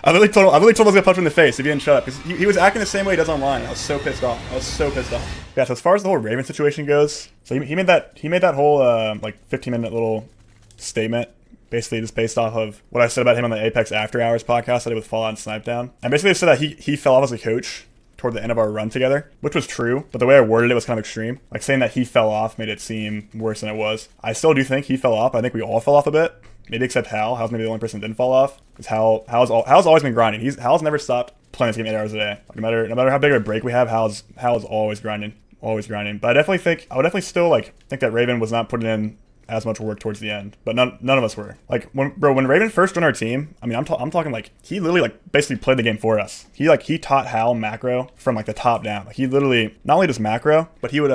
I literally told him I was gonna punch him in the face if he didn't shut up, because he was acting the same way he does online. I was so pissed off. I was so pissed off. Yeah. So as far as the whole Raven situation goes, so he made that whole like 15-minute little statement, basically just based off of what I said about him on the Apex After Hours podcast I did with Fallout and Snipedown. And basically said that he fell off as a coach toward the end of our run together, which was true, but the way I worded it was kind of extreme. Like saying that he fell off made it seem worse than it was. I still do think he fell off. I think we all fell off a bit. Maybe except Hal. Hal's maybe the only person that didn't fall off. Because Hal's always been grinding. Hal's never stopped playing this game 8 hours a day. Like, no matter how big of a break we have, Hal's always grinding. Always grinding. But I would definitely still like think that Raven was not putting in as much work towards the end, but none of us were. Like when Raven first joined our team, I mean, I'm talking like he literally like basically played the game for us. He taught Hal macro from like the top down. Like he literally not only just macro, but he would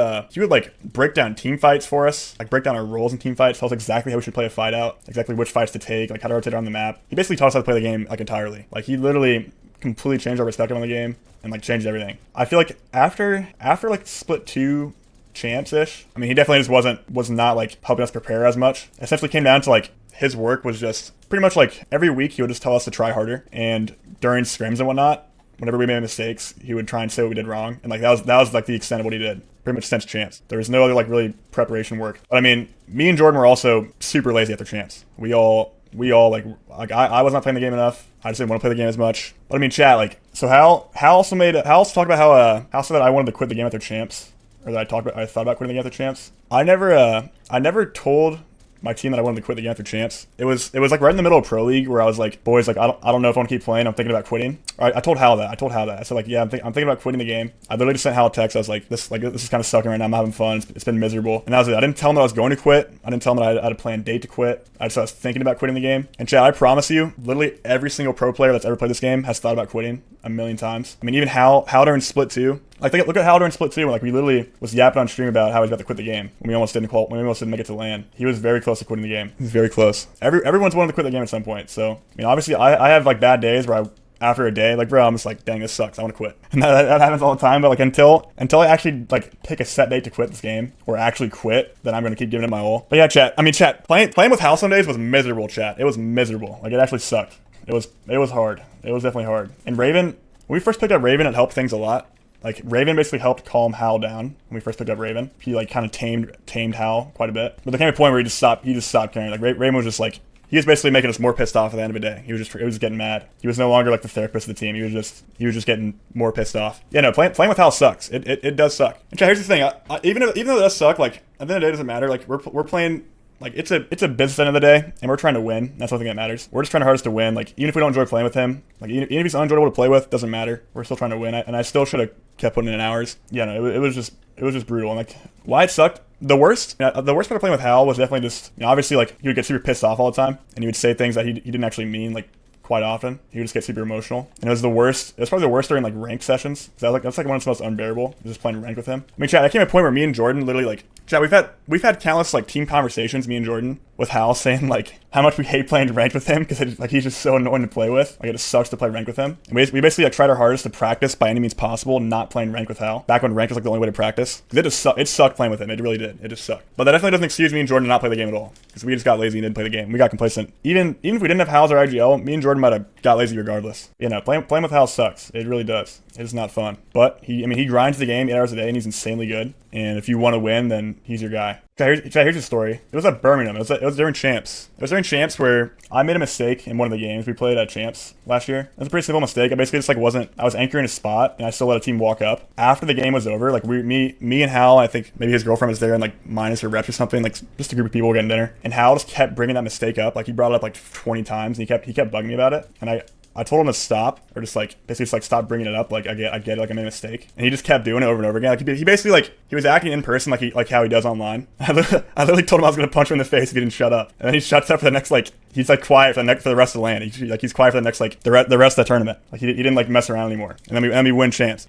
like break down team fights for us, like break down our roles in team fights, tell us exactly how we should play a fight out, exactly which fights to take, like how to rotate around the map. He basically taught us how to play the game like entirely. Like he literally completely changed our perspective on the game and like changed everything. I feel like after like split 2 champs-ish, I mean, he definitely just was not like helping us prepare as much. It essentially came down to like his work was just pretty much like every week he would just tell us to try harder, and during scrims and whatnot, whenever we made mistakes, he would try and say what we did wrong, and like that was like the extent of what he did pretty much since champs. There was no other like really preparation work. But I mean, me and Jordan were also super lazy after champs. We all like I was not playing the game enough. I just didn't want to play the game as much. But I mean, chat, like, so Hal also talked about how Hal said that I wanted to quit the game after champs, or that I thought about quitting the game after champs. I never told my team that I wanted to quit the game after champs. It was like right in the middle of Pro League where I was like, boys, like I don't know if I want to keep playing. I'm thinking about quitting. I told Hal that. I said like, yeah, I'm thinking about quitting the game. I literally just sent Hal a text. I was like, this is kind of sucking right now. I'm having fun. It's been miserable. And that was it. I didn't tell him that I was going to quit. I didn't tell him that I had a planned date to quit. I was thinking about quitting the game. And Chad, I promise you, literally every single pro player that's ever played this game has thought about quitting a million times. I mean, even Hal during Split 2. Like, look at Hal during Split 2, where like we literally was yapping on stream about how he's about to quit the game when we almost didn't make it to LAN. He was very close to quitting the game. He was very close. Everyone's wanted to quit the game at some point. So I mean, obviously, I have like bad days where after a day, like, bro, I'm just like, dang, this sucks. I want to quit. And that happens all the time. But like until I actually like pick a set date to quit this game or actually quit, then I'm gonna keep giving it my all. But yeah, chat. Playing with Hal some days was miserable. Chat. It was miserable. Like it actually sucked. It was hard. It was definitely hard. And Raven, when we first picked up Raven, it helped things a lot. Like, Raven basically helped calm Hal down when we first picked up Raven. He, like, kind of tamed Hal quite a bit. But there came a point where he just stopped caring. Like, Raven was just, like, he was basically making us more pissed off at the end of the day. He was just getting mad. He was no longer, like, the therapist of the team. He was just getting more pissed off. Yeah, no, playing with Hal sucks. It does suck. And here's the thing. Even though it does suck, like, at the end of the day, it doesn't matter. Like, we're playing... Like, it's a business at the end of the day, and we're trying to win. That's the thing that matters. We're just trying our hardest to win. Like, even if we don't enjoy playing with him, like, even if he's unenjoyable to play with, doesn't matter. We're still trying to win. And I still should have kept putting in hours. Yeah, no, it was just brutal. And, like, why it sucked, the worst part of playing with Hal was definitely just, obviously, like, he would get super pissed off all the time, and he would say things that he didn't actually mean, like, quite often. He would just get super emotional. And it was probably the worst during like ranked sessions. That's like one of the most unbearable, just playing ranked with him. I mean, chat, there came a point where me and Jordan literally like, chat, we've had countless like team conversations, me and Jordan, with Hal saying like how much we hate playing ranked with him because like he's just so annoying to play with. Like it just sucks to play ranked with him. And we basically like tried our hardest to practice by any means possible not playing ranked with Hal. Back when ranked was like the only way to practice. It sucked playing with him. It really did. It just sucked. But that definitely doesn't excuse me and Jordan to not play the game at all. Because we just got lazy and didn't play the game. We got complacent. Even if we didn't have Hal's or IGL, me and Jordan might have got lazy regardless. You know, playing with Hal sucks. It really does. It's not fun. But he grinds the game 8 hours a day and he's insanely good. And if you want to win, then he's your guy. Here's the story. It was at Birmingham. It was during champs. It was during champs where I made a mistake in one of the games we played at champs last year. It was a pretty simple mistake. I basically just like I was anchoring a spot and I still let a team walk up. After the game was over, like me and Hal, I think maybe his girlfriend was there and like minus her reps or something, like just a group of people getting dinner. And Hal just kept bringing that mistake up. Like he brought it up like 20 times and he kept bugging me about it. And I told him to stop, or just like basically just like stop bringing it up. Like I get it, like I made a mistake, and he just kept doing it over and over again. Like he basically like he was acting in person like how he does online. I literally told him I was gonna punch him in the face if he didn't shut up, and then he shuts up for the next like he's like quiet for the rest of the LAN. He's quiet for the next like the rest of the tournament. Like he didn't like mess around anymore, and then we win champs.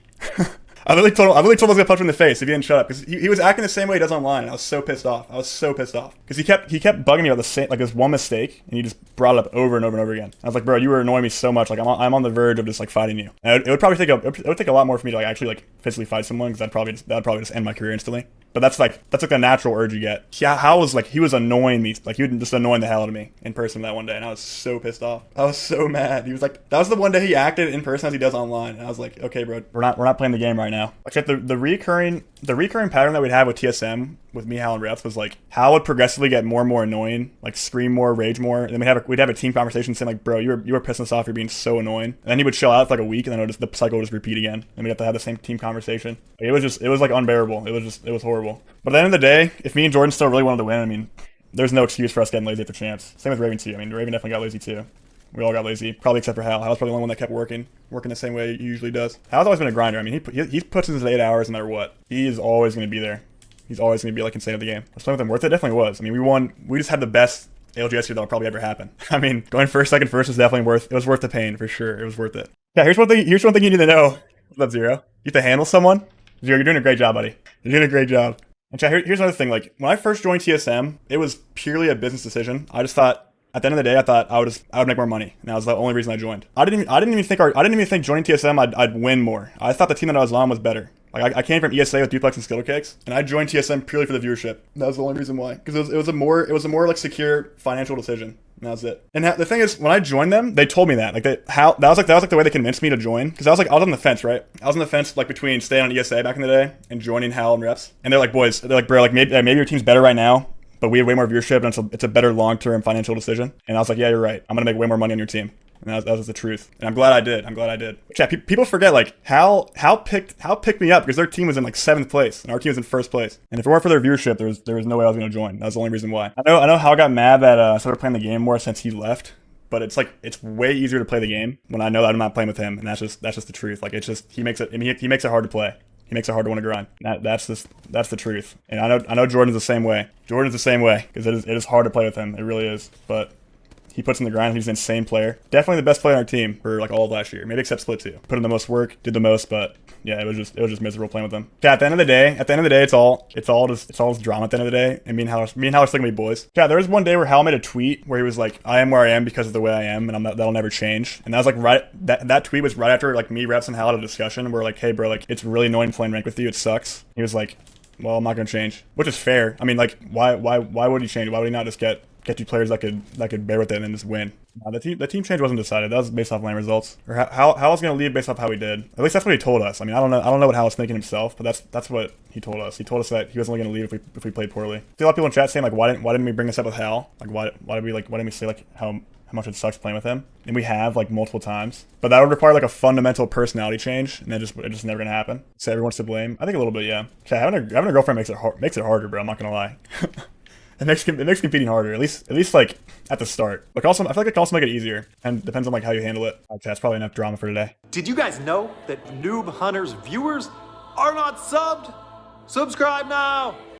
I literally told him I was gonna punch him in the face if he didn't shut up, because he was acting the same way he does online. And I was so pissed off. Because he kept bugging me about the same like this one mistake, and he just brought it up over and over and over again. I was like, bro, you were annoying me so much. Like I'm on the verge of just like fighting you. And it would probably take a lot more for me to like actually like physically fight someone, because that'd probably just end my career instantly. but that's like the natural urge you get. Yeah, Hal was like, he was annoying me, like he was just annoying the hell out of me in person that one day, and I was so pissed off. I was so mad. He was like, that was the one day he acted in person as he does online, and I was like, okay, bro, we're not playing the game right now. Except the recurring pattern that we'd have with TSM with me, Hal, and Reps was like, Hal would progressively get more and more annoying, like scream more, rage more, and then we'd have a team conversation saying like, bro, you were pissing us off, you're being so annoying. And then he would chill out for like a week, and then the cycle would just repeat again, and we'd have to have the same team conversation. Like, it was like unbearable. It was horrible. But at the end of the day, if me and Jordan still really wanted to win, I mean, there's no excuse for us getting lazy at the chance. Same with Raven too. I mean, Raven definitely got lazy too. We all got lazy, probably except for Hal. Hal's probably the only one that kept working the same way he usually does. Hal's always been a grinder. I mean, he puts in his 8 hours no matter what. He is always going to be there. He's always going to be like insane at the game. Was playing with him worth it? Definitely was. I mean, we won. We just had the best ALGS here that'll probably ever happen. I mean, going first, second, first was definitely worth. It was worth the pain for sure. It was worth it. Yeah. Here's one thing you need to know. What's up, Zero? You have to handle someone. Zero, you're doing a great job, buddy. You're doing a great job. And chat, here's another thing. Like when I first joined TSM, it was purely a business decision. I just thought. At the end of the day, I thought I would make more money, and that was the only reason I joined. I didn't even think joining TSM I'd win more. I thought the team that I was on was better. Like I came from ESA with Duplex and Skittle Cakes, and I joined TSM purely for the viewership. That was the only reason why, because it was a more like secure financial decision. And that was it. And the thing is, when I joined them, they told me that that was like the way they convinced me to join, because I was on the fence, right? I was on the fence like between staying on ESA back in the day and joining Hal and Reps. And they're like, boys, they're like, bro, like maybe your team's better right now, but we have way more viewership, and it's a better long-term financial decision. And I was like, yeah, you're right. I'm going to make way more money on your team. And that was the truth. And I'm glad I did. Yeah, people forget, like, Hal picked me up because their team was in, like, 7th place, and our team was in 1st place. And if it weren't for their viewership, there was no way I was going to join. That was the only reason why. I know Hal got mad that I started playing the game more since he left. But it's way easier to play the game when I know that I'm not playing with him. And that's just the truth. Like, he makes it hard to play. He makes it hard to want to grind. That's the truth. And I know Jordan's the same way. Jordan's the same way, because it is hard to play with him. It really is. But he puts in the grind. He's an insane player. Definitely the best player on our team for like all of last year. Maybe except Split 2. Put in the most work, did the most, but yeah, it was just miserable playing with him. Yeah, at the end of the day, it's all just drama at the end of the day. And me and Hal are still gonna be boys. Yeah, there was one day where Hal made a tweet where he was like, I am where I am because of the way I am, and that'll never change. And that was like that tweet was right after like me, Reps, and Hal had a discussion where like, hey bro, like it's really annoying playing rank with you. It sucks. He was like, well, I'm not gonna change, which is fair. I mean, like, why would he change? Why would he not just get you players that could bear with it and then just win? The team change wasn't decided. That was based off lane results. Or how was going to leave based off how he did. At least that's what he told us. I mean, I don't know what Hal was thinking himself, but that's what he told us. He told us that he was only going to leave if we played poorly. I see a lot of people in chat saying like, why didn't we bring this up with Hal? Like why didn't we say like how much it sucks playing with him? And we have like multiple times, but that would require like a fundamental personality change, and it's just never gonna happen. So everyone's to blame. I think a little bit, yeah. Okay, having a girlfriend makes it harder, bro. I'm not gonna lie. It makes competing harder, at least like at the start. But also, I feel like it can also make it easier, and depends on like how you handle it. Okay, that's probably enough drama for today. Did you guys know that Noob Hunter's viewers are not subbed? Subscribe now!